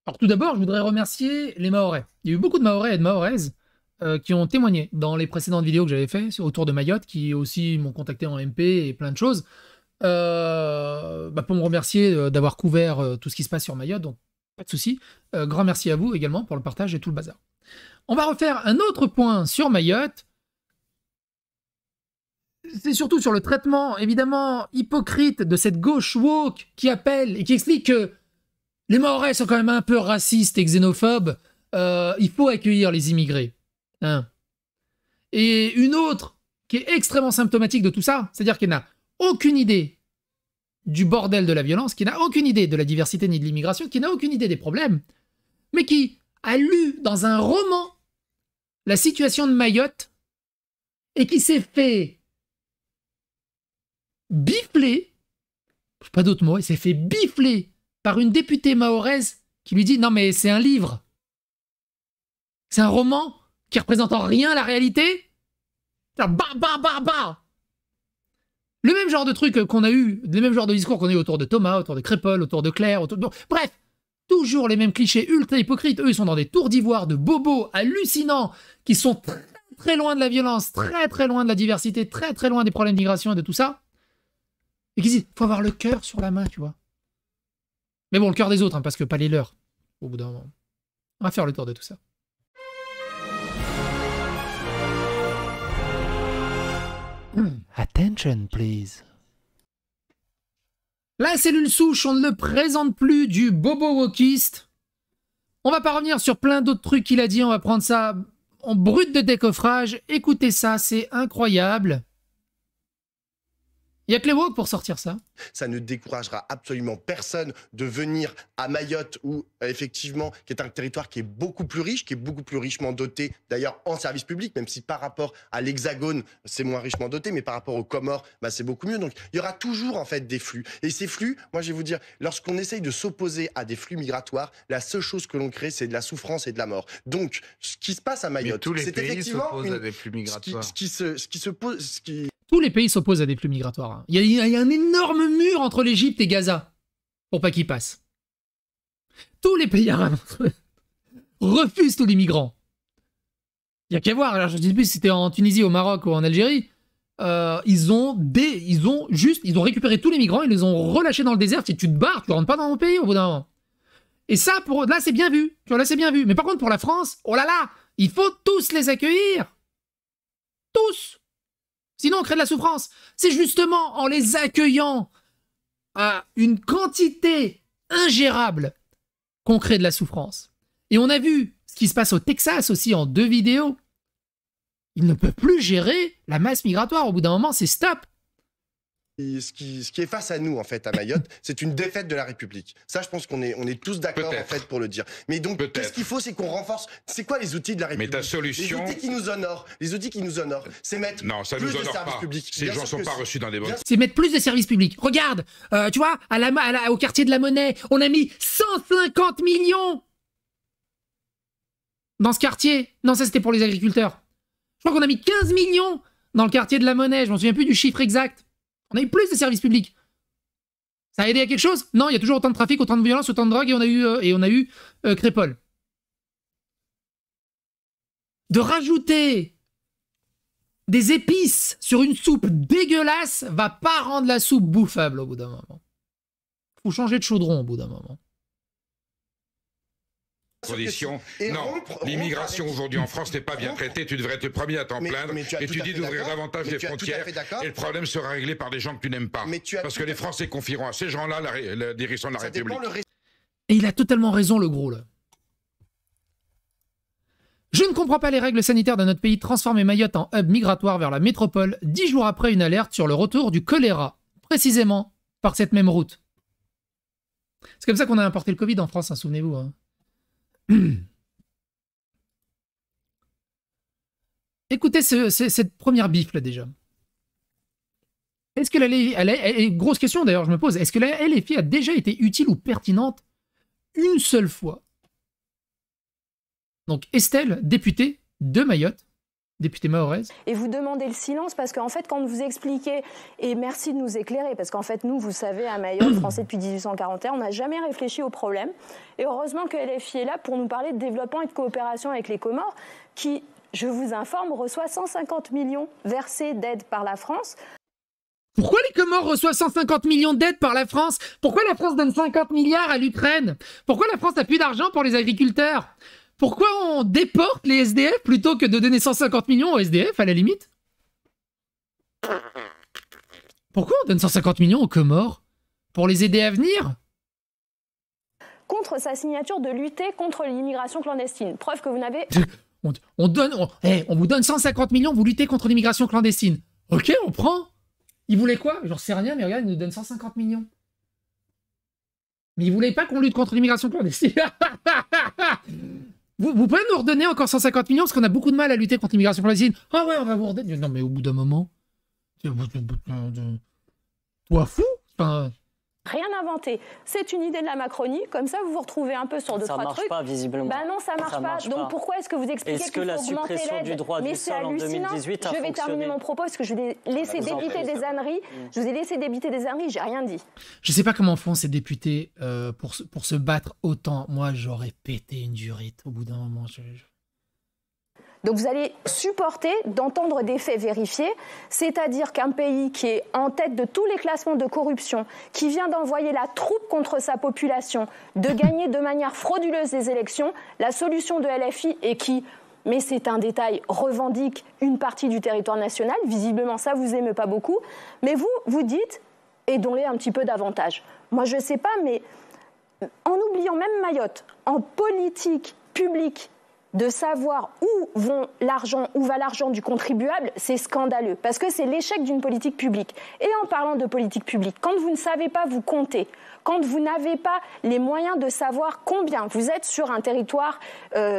Alors tout d'abord, je voudrais remercier les Mahorais. Il y a eu beaucoup de Mahorais et de Mahoraises qui ont témoigné dans les précédentes vidéos que j'avais fait autour de Mayotte, qui aussi m'ont contacté en MP et plein de choses, pour me remercier d'avoir couvert tout ce qui se passe sur Mayotte, donc pas de souci. Grand merci à vous également pour le partage et tout le bazar. On va refaire un autre point sur Mayotte. C'est surtout sur le traitement, évidemment, hypocrite de cette gauche woke qui appelle et qui explique que les Mahorais sont quand même un peu racistes et xénophobes. Il faut accueillir les immigrés. Hein. Et une autre qui est extrêmement symptomatique de tout ça, c'est-à-dire qu'elle n'a aucune idée du bordel de la violence, qui n'a aucune idée de la diversité ni de l'immigration, qui n'a aucune idée des problèmes, mais qui a lu dans un roman la situation de Mayotte et qui s'est fait bifler, pas d'autres mots, il s'est fait bifler par une députée mahoraise qui lui dit « Non mais c'est un livre, c'est un roman qui représente en rien la réalité ?» Le même genre de truc qu'on a eu, le même genre de discours qu'on a eu autour de Thomas, autour de Crépol, autour de Claire, autour de... Bref, toujours les mêmes clichés ultra hypocrites. Eux, ils sont dans des tours d'ivoire de bobos hallucinants qui sont très très loin de la violence, très très loin de la diversité, très très loin des problèmes d'immigration et de tout ça. Et qui disent, faut avoir le cœur sur la main, tu vois. Mais bon, le cœur des autres, hein, parce que pas les leurs, au bout d'un moment. On va faire le tour de tout ça. Attention, please. La cellule souche, on ne le présente plus, du bobo wokiste. On va pas revenir sur plein d'autres trucs qu'il a dit, on va prendre ça en brut de décoffrage. Écoutez ça, c'est incroyable. Il n'y a que les woke pour sortir ça. Ça ne découragera absolument personne de venir à Mayotte, où effectivement, qui est un territoire qui est beaucoup plus riche, qui est beaucoup plus richement doté, d'ailleurs en service public, même si par rapport à l'Hexagone, c'est moins richement doté, mais par rapport aux Comores, bah, c'est beaucoup mieux. Donc il y aura toujours en fait des flux. Et ces flux, moi je vais vous dire, lorsqu'on essaye de s'opposer à des flux migratoires, la seule chose que l'on crée, c'est de la souffrance et de la mort. Donc ce qui se passe à Mayotte, c'est effectivement à des flux migratoires. Tous les pays s'opposent à des flux migratoires. Il y a un énorme mur entre l'Égypte et Gaza pour pas qu'ils passent. Tous les pays arabes refusent tous les migrants. Il y a qu'à voir. Alors, je ne sais plus si c'était en Tunisie, au Maroc ou en Algérie. Ils ont récupéré tous les migrants, ils les ont relâchés dans le désert. Si tu te barres, tu rentres pas dans mon pays au bout d'un moment. Et ça, là, c'est bien vu. Tu vois, là, c'est bien vu. Mais par contre, pour la France, oh là là, il faut tous les accueillir. Tous. Sinon, on crée de la souffrance. C'est justement en les accueillant à une quantité ingérable qu'on crée de la souffrance. Et on a vu ce qui se passe au Texas aussi en 2 vidéos. Ils ne peuvent plus gérer la masse migratoire. Au bout d'un moment, c'est stop. Ce qui est face à nous, en fait, à Mayotte, c'est une défaite de la République. Ça, je pense qu'on est tous d'accord, en fait, pour le dire. Mais donc, qu'est-ce qu'il faut, c'est qu'on renforce... C'est quoi les outils de la République? Mais ta solution... Les outils qui nous honorent, c'est mettre non, ça plus nous de honore services pas. publics. Ces gens ne sont pas reçus dans des bonnes... C'est mettre plus de services publics. Regarde, tu vois, au quartier de la Monnaie, on a mis 150 millions dans ce quartier. Non, ça, c'était pour les agriculteurs. Je crois qu'on a mis 15 millions dans le quartier de la Monnaie. Je m'en souviens plus du chiffre exact. On a eu plus de services publics. Ça a aidé à quelque chose? Non, il y a toujours autant de trafic, autant de violence, autant de drogue, et on a eu Crépol. De rajouter des épices sur une soupe dégueulasse va pas rendre la soupe bouffable au bout d'un moment. Faut changer de chaudron au bout d'un moment. Conditions. Non, l'immigration aujourd'hui en France n'est pas bien traitée. Tu devrais être le premier à t'en plaindre. Et tu dis d'ouvrir davantage les frontières. Et le problème sera réglé par des gens que tu n'aimes pas. Parce que les Français confieront à ces gens-là la direction de la République. Et il a totalement raison, le gros, là. Je ne comprends pas les règles sanitaires de notre pays. Transformer Mayotte en hub migratoire vers la métropole 10 jours après une alerte sur le retour du choléra. Précisément par cette même route. C'est comme ça qu'on a importé le Covid en France, hein, souvenez-vous, hein. Écoutez cette première bifle déjà. Est-ce que grosse question d'ailleurs, je me pose, est-ce que la LFI a déjà été utile ou pertinente une seule fois? Donc Estelle, députée de Mayotte, députée mahoraise. Et vous demandez le silence parce qu'en fait, quand vous expliquez, et merci de nous éclairer, parce qu'en fait, nous, vous savez, à Mayotte, français depuis 1841, on n'a jamais réfléchi au problème. Et heureusement que LFI est là pour nous parler de développement et de coopération avec les Comores, qui, je vous informe, reçoit 150 millions versés d'aide par la France. Pourquoi les Comores reçoivent 150 millions d'aides par la France? Pourquoi la France donne 50 milliards à l'Ukraine? Pourquoi la France n'a plus d'argent pour les agriculteurs? Pourquoi on déporte les SDF plutôt que de donner 150 millions aux SDF, à la limite? Pourquoi on donne 150 millions aux Comores? Pour les aider à venir? Contre sa signature de lutter contre l'immigration clandestine. Preuve que vous n'avez... On vous donne 150 millions, vous luttez contre l'immigration clandestine. Ok, on prend. Ils voulaient quoi? J'en sais rien, mais regarde, ils nous donnent 150 millions. Mais ils voulaient pas qu'on lutte contre l'immigration clandestine. Vous pouvez nous redonner encore 150 millions parce qu'on a beaucoup de mal à lutter contre l'immigration clandestine. Ah ouais, on va vous redonner. Non, mais au bout d'un moment... Toi fou? Enfin... Rien inventé. C'est une idée de la Macronie. Comme ça, vous vous retrouvez un peu sur deux, trois trucs. Ça marche pas, visiblement. Ben non, ça marche pas. Donc pourquoi est-ce que vous expliquez qu'il faut augmenter l'aide? du droit du sol en 2018 a Je vais terminer mon propos parce que je vous ai laissé débiter des âneries. Je vous ai laissé débiter des âneries, j'ai rien dit. Je sais pas comment font ces députés pour se battre autant. Moi, j'aurais pété une durite au bout d'un moment. Donc vous allez supporter d'entendre des faits vérifiés, c'est-à-dire qu'un pays qui est en tête de tous les classements de corruption, qui vient d'envoyer la troupe contre sa population, de gagner de manière frauduleuse les élections, la solution de LFI est qui, mais c'est un détail, revendique une partie du territoire national, visiblement ça vous aime pas beaucoup, mais vous dites, aidons-les un petit peu davantage. Moi je sais pas, mais en oubliant même Mayotte, en politique publique, de savoir où va l'argent du contribuable, c'est scandaleux. Parce que c'est l'échec d'une politique publique. Et en parlant de politique publique, quand vous ne savez pas vous compter, quand vous n'avez pas les moyens de savoir combien vous êtes sur un territoire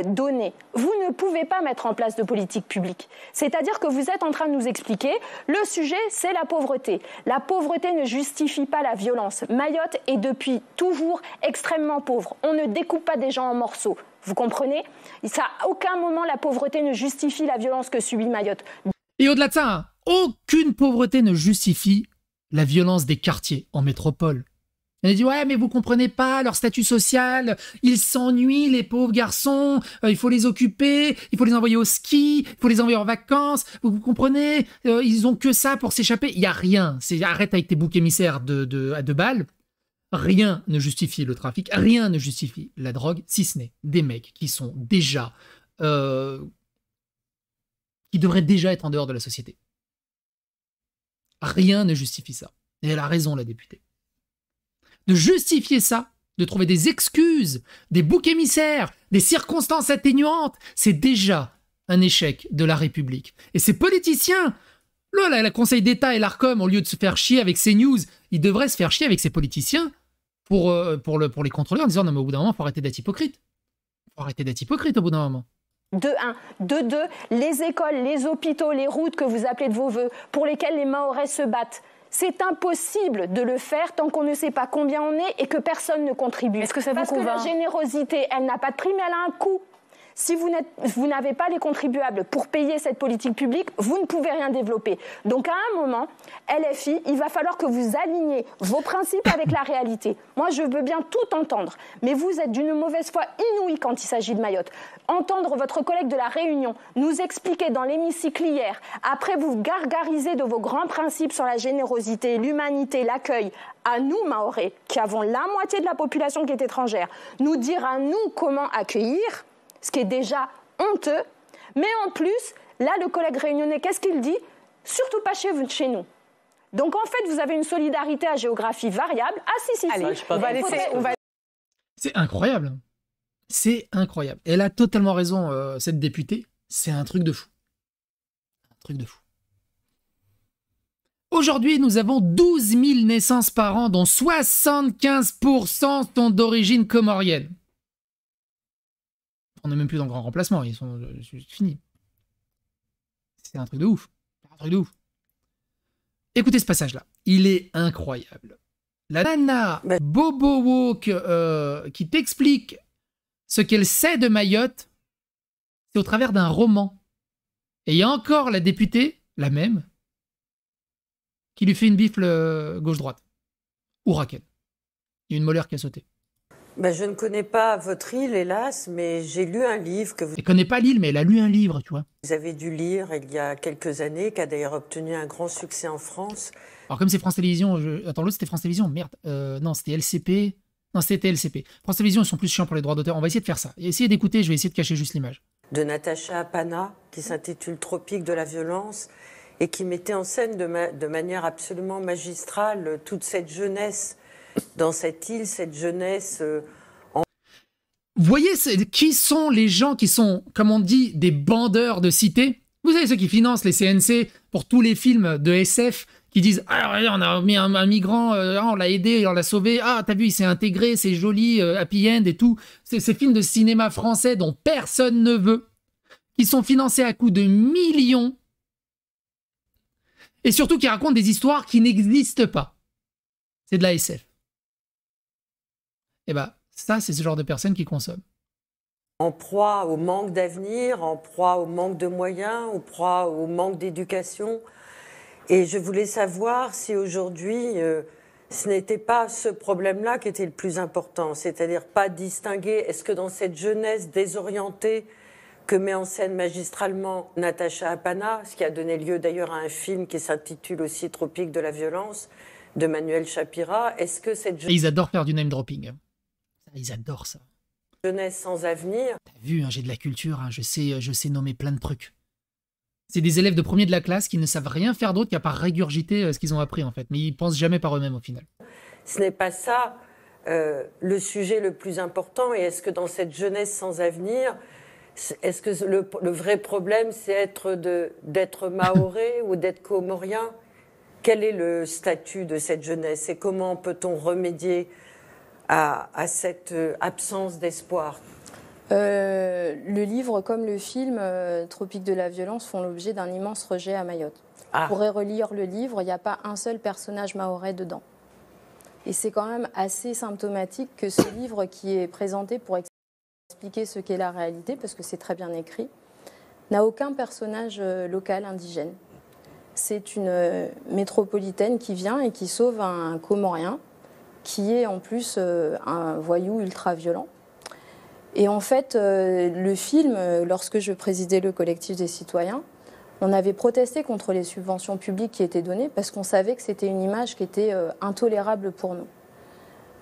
donné, vous ne pouvez pas mettre en place de politique publique. C'est-à-dire que vous êtes en train de nous expliquer, le sujet, c'est la pauvreté. La pauvreté ne justifie pas la violence. Mayotte est depuis toujours extrêmement pauvre. On ne découpe pas des gens en morceaux. Vous comprenez? Ça, à aucun moment, la pauvreté ne justifie la violence que subit Mayotte. Et au-delà de ça, hein, aucune pauvreté ne justifie la violence des quartiers en métropole. On a dit, ouais, mais vous comprenez pas leur statut social, ils s'ennuient, les pauvres garçons, il faut les occuper, il faut les envoyer au ski, il faut les envoyer en vacances, vous comprenez, ils ont que ça pour s'échapper. Il y a rien, arrête avec tes boucs émissaires à 2 balles. Rien ne justifie le trafic, rien ne justifie la drogue, si ce n'est des mecs qui sont déjà... qui devraient déjà être en dehors de la société. Rien ne justifie ça. Et elle a raison, la députée. De justifier ça, de trouver des excuses, des boucs émissaires, des circonstances atténuantes, c'est déjà un échec de la République. Et ces politiciens... Là, le Conseil d'État et l'Arcom, au lieu de se faire chier avec ces news, ils devraient se faire chier avec ces politiciens pour les contrôler en disant non mais au bout d'un moment, il faut arrêter d'être hypocrite. Il faut arrêter d'être hypocrite au bout d'un moment. De un. De deux, les écoles, les hôpitaux, les routes que vous appelez de vos voeux, pour lesquelles les Mahorais se battent. C'est impossible de le faire tant qu'on ne sait pas combien on est et que personne ne contribue. Est-ce que ça vous convainc? Parce que la générosité, elle n'a pas de prix, mais elle a un coût. Si vous n'avez pas les contribuables pour payer cette politique publique, vous ne pouvez rien développer. Donc à un moment, LFI, il va falloir que vous aligniez vos principes avec la réalité. Moi, je veux bien tout entendre, mais vous êtes d'une mauvaise foi inouïe quand il s'agit de Mayotte. Entendre votre collègue de la Réunion nous expliquer dans l'hémicycle hier, après vous gargariser de vos grands principes sur la générosité, l'humanité, l'accueil, à nous, Mahorais, qui avons la moitié de la population qui est étrangère, nous dire à nous comment accueillir, ce qui est déjà honteux, mais en plus, là, le collègue réunionnais, qu'est-ce qu'il dit? Surtout pas chez nous. Donc en fait, vous avez une solidarité à géographie variable. Ah si. Allez, on va... C'est incroyable. C'est incroyable. Elle a totalement raison, cette députée. C'est un truc de fou. Un truc de fou. Aujourd'hui, nous avons 12 000 naissances par an, dont 75% sont d'origine comorienne. On n'est même plus dans le grand remplacement, ils sont finis. C'est un truc de ouf. Un truc de ouf. Écoutez ce passage-là. Il est incroyable. La nana Bobo Woke qui t'explique ce qu'elle sait de Mayotte, c'est au travers d'un roman. Et il y a encore la députée, la même, qui lui fait une bifle gauche-droite. Ou Raquel. Il y a une molaire qui a sauté. Ben, je ne connais pas votre île, hélas, mais j'ai lu un livre que vous... Elle ne connaît pas l'île, mais elle a lu un livre, tu vois. Vous avez dû lire il y a quelques années, qui a d'ailleurs obtenu un grand succès en France. Alors comme c'est France Télévisions... Attends, l'autre c'était France Télévisions, merde. Non, c'était LCP. Non, c'était LCP. France Télévisions, ils sont plus chiants pour les droits d'auteur. On va essayer de faire ça. Essayez d'écouter, je vais essayer de cacher juste l'image. De Natacha Apana, qui s'intitule Tropique de la violence, et qui mettait en scène de manière absolument magistrale toute cette jeunesse dans cette île, cette jeunesse... Vous voyez qui sont les gens qui sont, comme on dit, des bandeurs de cité? Vous savez ceux qui financent les CNC pour tous les films de SF, qui disent « Ah, on a mis un migrant, on l'a aidé, on l'a sauvé, ah, t'as vu, il s'est intégré, c'est joli, happy end et tout. » Ces films de cinéma français dont personne ne veut, qui sont financés à coups de millions, et surtout qui racontent des histoires qui n'existent pas. C'est de la SF. Et bah, ça, c'est ce genre de personnes qui consomment. En proie au manque d'avenir, en proie au manque de moyens, en proie au manque d'éducation. Et je voulais savoir si aujourd'hui, ce n'était pas ce problème-là qui était le plus important, c'est-à-dire pas distinguer, est-ce que dans cette jeunesse désorientée que met en scène magistralement Natacha Apana, ce qui a donné lieu d'ailleurs à un film qui s'intitule aussi Tropique de la violence, de Manuel Shapira, est-ce que cette jeunesse... Ils adorent faire du name dropping. Ils adorent ça. Jeunesse sans avenir. T'as vu, hein, j'ai de la culture, hein, je sais nommer plein de trucs. C'est des élèves de premier de la classe qui ne savent rien faire d'autre qu'à part régurgiter ce qu'ils ont appris en fait, mais ils pensent jamais par eux-mêmes au final. Ce n'est pas ça le sujet le plus important, et est-ce que dans cette jeunesse sans avenir, est-ce que le vrai problème c'est d'être mahorais ou d'être comorien? Quel est le statut de cette jeunesse et comment peut-on remédier à cette absence d'espoir? Le livre comme le film Tropique de la violence font l'objet d'un immense rejet à Mayotte. On pourrait relire le livre, il n'y a pas un seul personnage mahorais dedans. Et c'est quand même assez symptomatique que ce livre qui est présenté pour expliquer ce qu'est la réalité, parce que c'est très bien écrit, n'a aucun personnage local indigène. C'est une métropolitaine qui vient et qui sauve un Comorien, qui est en plus un voyou ultra-violent. Et en fait, le film, lorsque je présidais le collectif des citoyens, on avait protesté contre les subventions publiques qui étaient données parce qu'on savait que c'était une image qui était intolérable pour nous.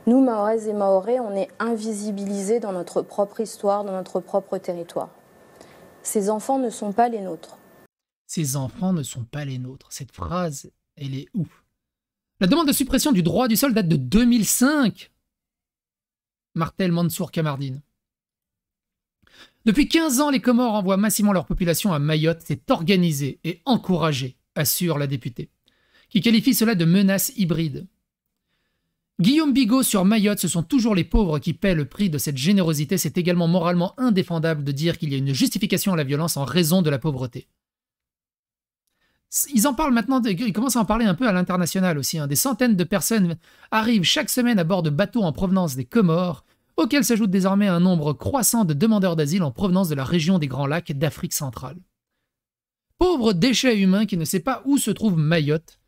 Nous, Mahoraises et Mahorais, on est invisibilisés dans notre propre histoire, dans notre propre territoire. Ces enfants ne sont pas les nôtres. Ces enfants ne sont pas les nôtres. Cette phrase, elle est ouf. La demande de suppression du droit du sol date de 2005. Martel Mansour Kamardine. Depuis 15 ans, les Comores envoient massivement leur population à Mayotte. C'est organisé et encouragé, assure la députée, qui qualifie cela de menace hybride. Guillaume Bigot sur Mayotte, ce sont toujours les pauvres qui paient le prix de cette générosité. C'est également moralement indéfendable de dire qu'il y a une justification à la violence en raison de la pauvreté. Ils en parlent maintenant, ils commencent à en parler un peu à l'international aussi. Des centaines de personnes arrivent chaque semaine à bord de bateaux en provenance des Comores, auxquels s'ajoute désormais un nombre croissant de demandeurs d'asile en provenance de la région des Grands Lacs d'Afrique centrale. Pauvre déchet humain qui ne sait pas où se trouve Mayotte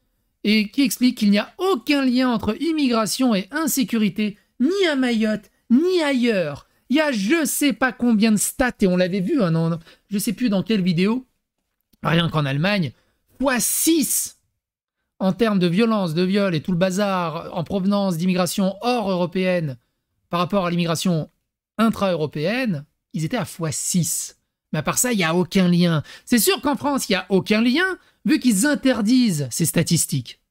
et qui explique qu'il n'y a aucun lien entre immigration et insécurité, ni à Mayotte, ni ailleurs. Il y a je sais pas combien de stats, et on l'avait vu, je sais plus dans quelle vidéo, rien qu'en Allemagne, x6 en termes de violence, de viol et tout le bazar en provenance d'immigration hors européenne par rapport à l'immigration intra-européenne, ils étaient à x6. Mais à part ça, il n'y a aucun lien. C'est sûr qu'en France, il n'y a aucun lien, vu qu'ils interdisent ces statistiques.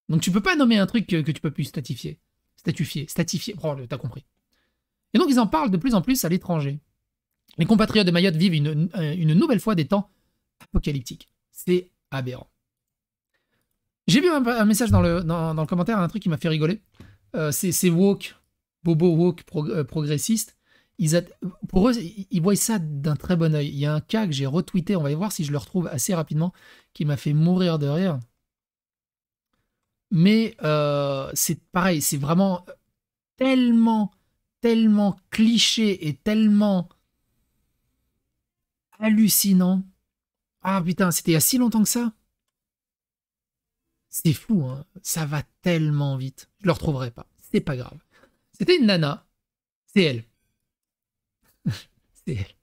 Donc tu peux pas nommer un truc que tu peux plus statifier. Oh, t'as compris. Et donc ils en parlent de plus en plus à l'étranger. Les compatriotes de Mayotte vivent une nouvelle fois des temps apocalyptiques. C'est aberrant. J'ai vu un message dans le commentaire, un truc qui m'a fait rigoler. C'est woke, bobo woke progressiste. Pour eux, ils voient ça d'un très bon œil. Il y a un cas que j'ai retweeté, on va y voir si je le retrouve assez rapidement, qui m'a fait mourir de rire. Mais c'est pareil, c'est vraiment tellement cliché et tellement hallucinant. Ah putain, c'était il y a si longtemps que ça. C'est fou, hein. Ça va tellement vite. Je le retrouverai pas. C'est pas grave. C'était une nana. C'est elle. C'est elle.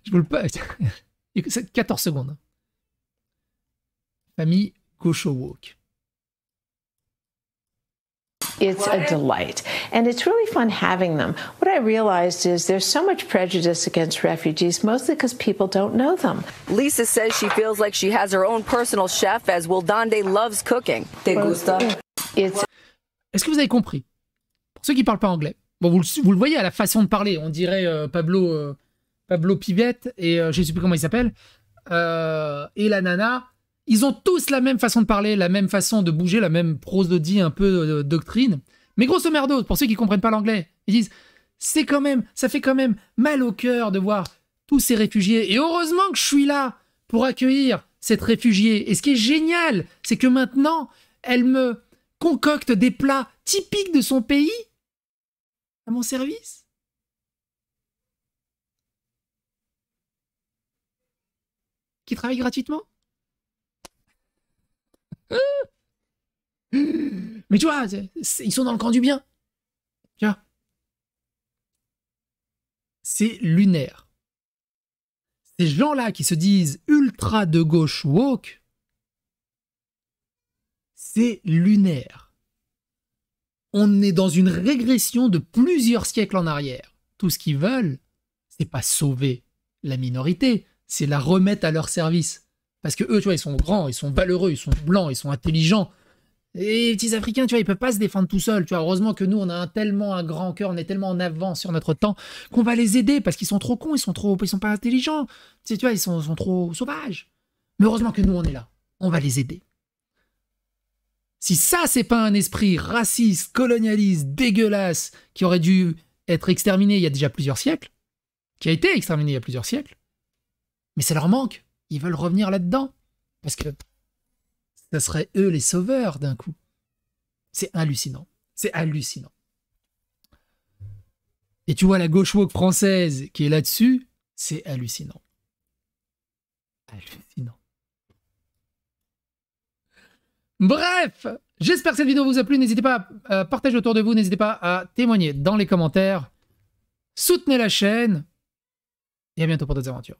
Je vous le passe. Il y a que 14 secondes. Famille Gaucho Woke. It's a delight. And it's really fun having them. What I realized is there's so much prejudice against refugees, mostly because people don't know them. Lisa says she feels like she has her own personal chef, as Wildande loves cooking. Est-ce que vous avez compris? Pour ceux qui ne parlent pas anglais. Bon, vous le voyez à la façon de parler. On dirait Pablo Pivette et je ne sais plus comment il s'appelle. Et la nana. Ils ont tous la même façon de parler, la même façon de bouger, la même prosodie, un peu doctrine. Mais grosso merdo, pour ceux qui comprennent pas l'anglais, ils disent ça fait quand même mal au cœur de voir tous ces réfugiés. Et heureusement que je suis là pour accueillir cette réfugiée. Et ce qui est génial, c'est que maintenant, elle me concocte des plats typiques de son pays à mon service. Qui travaille gratuitement. Mais tu vois, ils sont dans le camp du bien. Tu vois, c'est lunaire. Ces gens-là qui se disent ultra de gauche woke, c'est lunaire. On est dans une régression de plusieurs siècles en arrière. Tout ce qu'ils veulent, c'est pas sauver la minorité, c'est la remettre à leur service. Parce que eux, tu vois, ils sont grands, ils sont valeureux, ils sont blancs, ils sont intelligents. Et les petits Africains, tu vois, ils peuvent pas se défendre tout seuls. Tu vois, heureusement que nous, on a tellement un grand cœur, on est tellement en avance sur notre temps qu'on va les aider parce qu'ils sont trop cons, ils sont pas intelligents. Tu vois, ils sont trop sauvages. Mais heureusement que nous, on est là. On va les aider. Si ça, c'est pas un esprit raciste, colonialiste, dégueulasse, qui aurait dû être exterminé il y a déjà plusieurs siècles, qui a été exterminé il y a plusieurs siècles, mais ça leur manque. Ils veulent revenir là-dedans. Parce que ça serait eux les sauveurs d'un coup. C'est hallucinant. C'est hallucinant. Et tu vois la gauche woke française qui est là-dessus, c'est hallucinant. Hallucinant. Bref, j'espère que cette vidéo vous a plu. N'hésitez pas à partager autour de vous. N'hésitez pas à témoigner dans les commentaires. Soutenez la chaîne. Et à bientôt pour d'autres aventures.